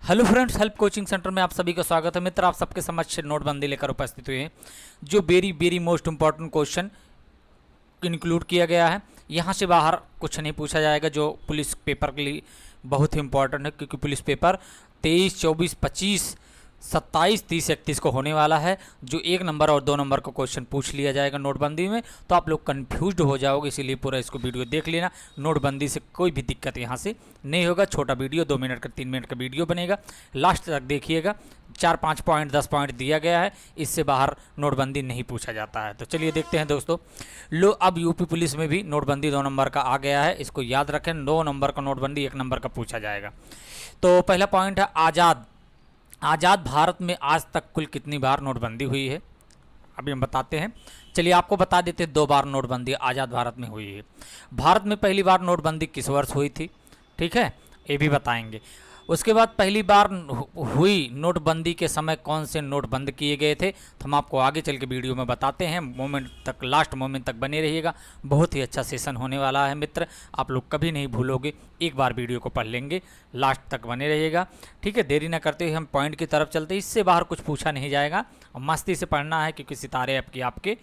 Hello friends, help coaching centre में आप सभी का स्वागत है। मित्र, आप सबके समक्ष नोटबंदी लेकर उपस्थित हुए हैं, जो very most important question include किया गया है। यहाँ से बाहर कुछ नहीं पूछा जाएगा, जो पुलिस पेपर के लिए बहुत ही इंपॉर्टेंट है, क्योंकि पुलिस पेपर 23, 24, 25, 27, 30, 31 को होने वाला है। जो 1 नंबर और 2 नंबर का क्वेश्चन पूछ लिया जाएगा नोटबंदी में, तो आप लोग कंफ्यूज्ड हो जाओगे, इसीलिए पूरा इसको वीडियो देख लेना। नोटबंदी से कोई भी दिक्कत यहाँ से नहीं होगा। छोटा वीडियो 2 मिनट का 3 मिनट का वीडियो बनेगा, लास्ट तक देखिएगा। 4-5 पॉइंट 10 पॉइंट दिया गया है, इससे बाहर नोटबंदी नहीं पूछा जाता है। तो चलिए देखते हैं दोस्तों। लो, अब यूपी पुलिस में भी नोटबंदी 2 नंबर का आ गया है, इसको याद रखें। 2 नंबर का नोटबंदी 1 नंबर का पूछा जाएगा। तो पहला पॉइंट है आज़ाद भारत में आज तक कुल कितनी बार नोटबंदी हुई है, अभी हम बताते हैं। चलिए आपको बता देते हैं, 2 बार नोटबंदी आज़ाद भारत में हुई है। भारत में पहली बार नोटबंदी किस वर्ष हुई थी, ठीक है, ये भी बताएंगे। उसके बाद पहली बार हुई नोटबंदी के समय कौन से नोट बंद किए गए थे, तो हम आपको आगे चल के वीडियो में बताते हैं। मोमेंट तक, लास्ट मोमेंट तक बने रहिएगा। बहुत ही अच्छा सेशन होने वाला है मित्र, आप लोग कभी नहीं भूलोगे। एक बार वीडियो को पढ़ लेंगे, लास्ट तक बने रहिएगा, ठीक है। देरी ना करते हुए हम पॉइंट की तरफ चलते हैं। इससे बाहर कुछ पूछा नहीं जाएगा, और मस्ती से पढ़ना है, क्योंकि सितारे आपके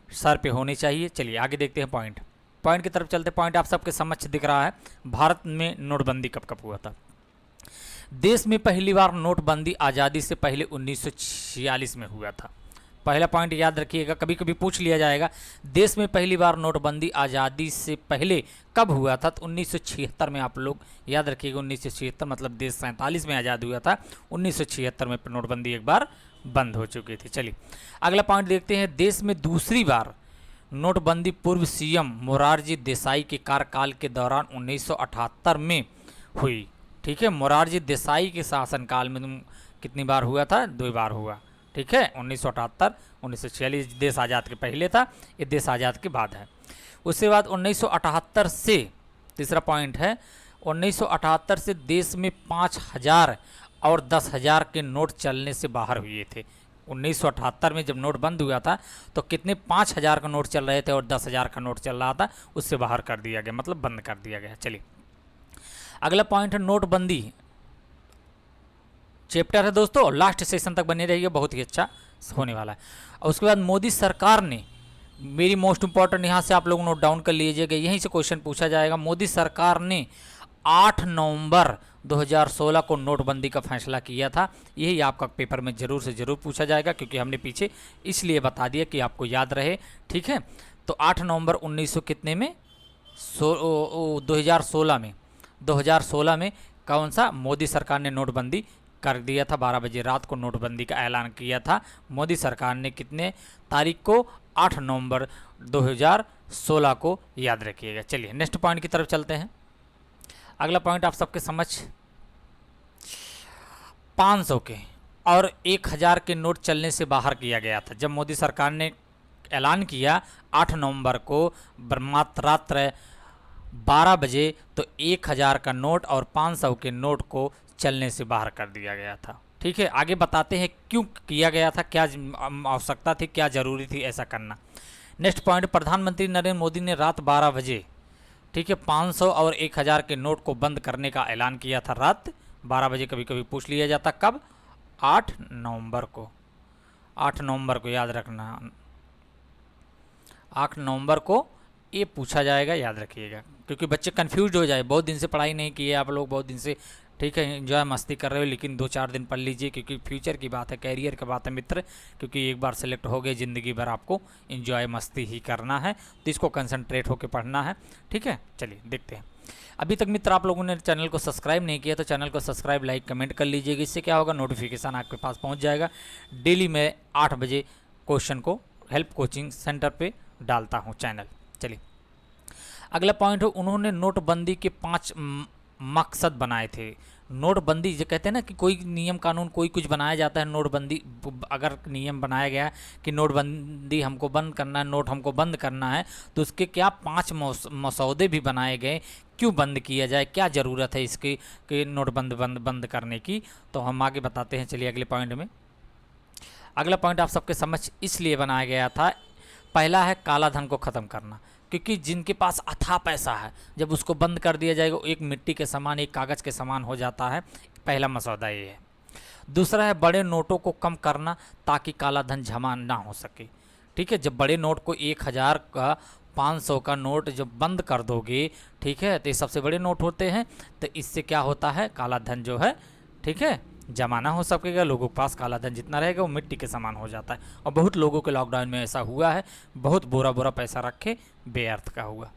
सर पे होने चाहिए। चलिए आगे देखते हैं पॉइंट की तरफ चलते। पॉइंट आप सबके समक्ष दिख रहा है। भारत में नोटबंदी कब कब हुआ था। देश में पहली बार नोटबंदी आज़ादी से पहले 1946 में हुआ था। पहला पॉइंट याद रखिएगा, कभी कभी पूछ लिया जाएगा, देश में पहली बार नोटबंदी आज़ादी से पहले कब हुआ था, तो 1976 में। आप लोग याद रखिएगा, 1976 मतलब देश 47 में आज़ाद हुआ था, 1976 में नोटबंदी एक बार बंद हो चुकी थी। चलिए अगला पॉइंट देखते हैं। देश में दूसरी बार नोटबंदी पूर्व सीएम मोरारजी देसाई के कार्यकाल के दौरान 1978 में हुई, ठीक है। मोरारजी देसाई के शासनकाल में कितनी बार हुआ था, 2 बार हुआ, ठीक है। 1978, 1946 देश आज़ाद के पहले था, ये देश आज़ाद के बाद है। उसके बाद 1978 से, तीसरा पॉइंट है, 1978 से देश में 5000 और 10,000 के नोट चलने से बाहर हुए थे। 1978 में जब नोट बंद हुआ था, तो कितने 5000 का नोट चल रहे थे और 10,000 का नोट चल रहा था, उससे बाहर कर दिया गया, मतलब बंद कर दिया गया। चलिए अगला पॉइंट है नोटबंदी चैप्टर है दोस्तों, लास्ट सेशन तक बने रहिए, बहुत ही अच्छा होने वाला है। और उसके बाद मोदी सरकार ने, मेरी मोस्ट इंपॉर्टेंट, यहाँ से आप लोग नोट डाउन कर लीजिएगा, यहीं से क्वेश्चन पूछा जाएगा। मोदी सरकार ने 8 नवंबर 2016 को नोटबंदी का फैसला किया था। यही आपका पेपर में जरूर से ज़रूर पूछा जाएगा, क्योंकि हमने पीछे इसलिए बता दिया कि आपको याद रहे, ठीक है। तो 8 नवंबर 1900 कितने में, 2016 में कौन सा, मोदी सरकार ने नोटबंदी कर दिया था। 12 बजे रात को नोटबंदी का ऐलान किया था मोदी सरकार ने। कितने तारीख को, 8 नवंबर 2016 को, याद रखिएगा। चलिए नेक्स्ट पॉइंट की तरफ चलते हैं। अगला पॉइंट आप सबके समझ, 500 के और 1000 के नोट चलने से बाहर किया गया था। जब मोदी सरकार ने ऐलान किया 8 नवंबर को रात्र 12 बजे, तो 1000 का नोट और 500 के नोट को चलने से बाहर कर दिया गया था, ठीक है। आगे बताते हैं क्यों किया गया था, क्या आवश्यकता थी, क्या जरूरी थी ऐसा करना। नेक्स्ट पॉइंट, प्रधानमंत्री नरेंद्र मोदी ने रात 12 बजे, ठीक है, 500 और 1000 के नोट को बंद करने का ऐलान किया था रात 12 बजे। कभी कभी पूछ लिया जाता, कब, 8 नवंबर को। 8 नवंबर को याद रखना, 8 नवंबर को ये पूछा जाएगा, याद रखिएगा, क्योंकि बच्चे कंफ्यूज हो जाए। बहुत दिन से पढ़ाई नहीं की है आप लोग, बहुत दिन से, ठीक है, एंजॉय मस्ती कर रहे हो, लेकिन 2-4 दिन पढ़ लीजिए, क्योंकि फ्यूचर की बात है, कैरियर की बात है मित्र। क्योंकि एक बार सेलेक्ट हो गए, ज़िंदगी भर आपको एंजॉय मस्ती ही करना है, तो इसको कंसंट्रेट होकर पढ़ना है, ठीक है। चलिए देखते हैं। अभी तक मित्र आप लोगों ने चैनल को सब्सक्राइब नहीं किया, तो चैनल को सब्सक्राइब, लाइक, कमेंट कर लीजिएगा। इससे क्या होगा, नोटिफिकेशन आपके पास पहुँच जाएगा। डेली मैं 8 बजे क्वेश्चन को हेल्प कोचिंग सेंटर पर डालता हूँ चैनल। चलिए अगला पॉइंट है, उन्होंने नोटबंदी के 5 मकसद बनाए थे। नोटबंदी जो कहते हैं ना, कि कोई नियम कानून कोई कुछ बनाया जाता है, नोटबंदी अगर नियम बनाया गया कि नोटबंदी हमको बंद करना है, नोट हमको बंद करना है, तो उसके क्या 5 मसौदे भी बनाए गए, क्यों बंद किया जाए, क्या ज़रूरत है इसकी कि नोटबंद बंद करने की, तो हम आगे बताते हैं। चलिए अगले पॉइंट में। अगला पॉइंट आप सबके समझ इसलिए बनाया गया था, पहला है काला धन को ख़त्म करना, क्योंकि जिनके पास अथाह पैसा है, जब उसको बंद कर दिया जाएगा, एक मिट्टी के समान, एक कागज़ के समान हो जाता है। पहला मसौदा ये है। दूसरा है बड़े नोटों को कम करना ताकि काला धन जमा ना हो सके। ठीक है, जब बड़े नोट को 1000 का 500 का नोट जब बंद कर दोगे, ठीक है, तो ये सबसे बड़े नोट होते हैं, तो इससे क्या होता है, काला धन जो है, ठीक है, जमा ना हो सकेगा। लोगों के पास काला धन जितना रहेगा वो मिट्टी के समान हो जाता है। और बहुत लोगों के लॉकडाउन में ऐसा हुआ है, बहुत बुरा पैसा रखे बेअर्थ का हुआ।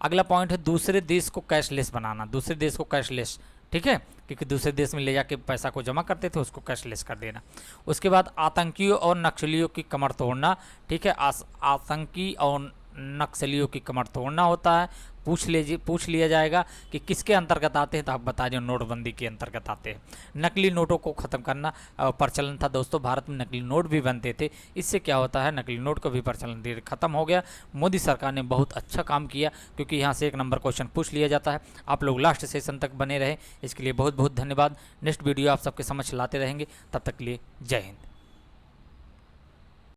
अगला पॉइंट है दूसरे देश को कैशलेस बनाना। दूसरे देश को कैशलेस, ठीक है, क्योंकि दूसरे देश में ले जाके पैसा को जमा करते थे, उसको कैशलेस कर देना। उसके बाद आतंकियों और नक्सलियों की कमर तोड़ना। ठीक है, आतंकी और नक्सलियों की कमर तोड़ना होता है। पूछ लिया जाएगा कि किसके अंतर्गत आते हैं, तो आप बता दें नोटबंदी के अंतर्गत आते हैं। नकली नोटों को ख़त्म करना प्रचलन था दोस्तों, भारत में नकली नोट भी बनते थे। इससे क्या होता है, नकली नोट का भी प्रचलन धीरे खत्म हो गया। मोदी सरकार ने बहुत अच्छा काम किया, क्योंकि यहाँ से 1 नंबर क्वेश्चन पूछ लिया जाता है। आप लोग लास्ट सेशन तक बने रहे, इसके लिए बहुत बहुत धन्यवाद। नेक्स्ट वीडियो आप सबके समझ लाते रहेंगे, तब तक के लिए जय हिंद।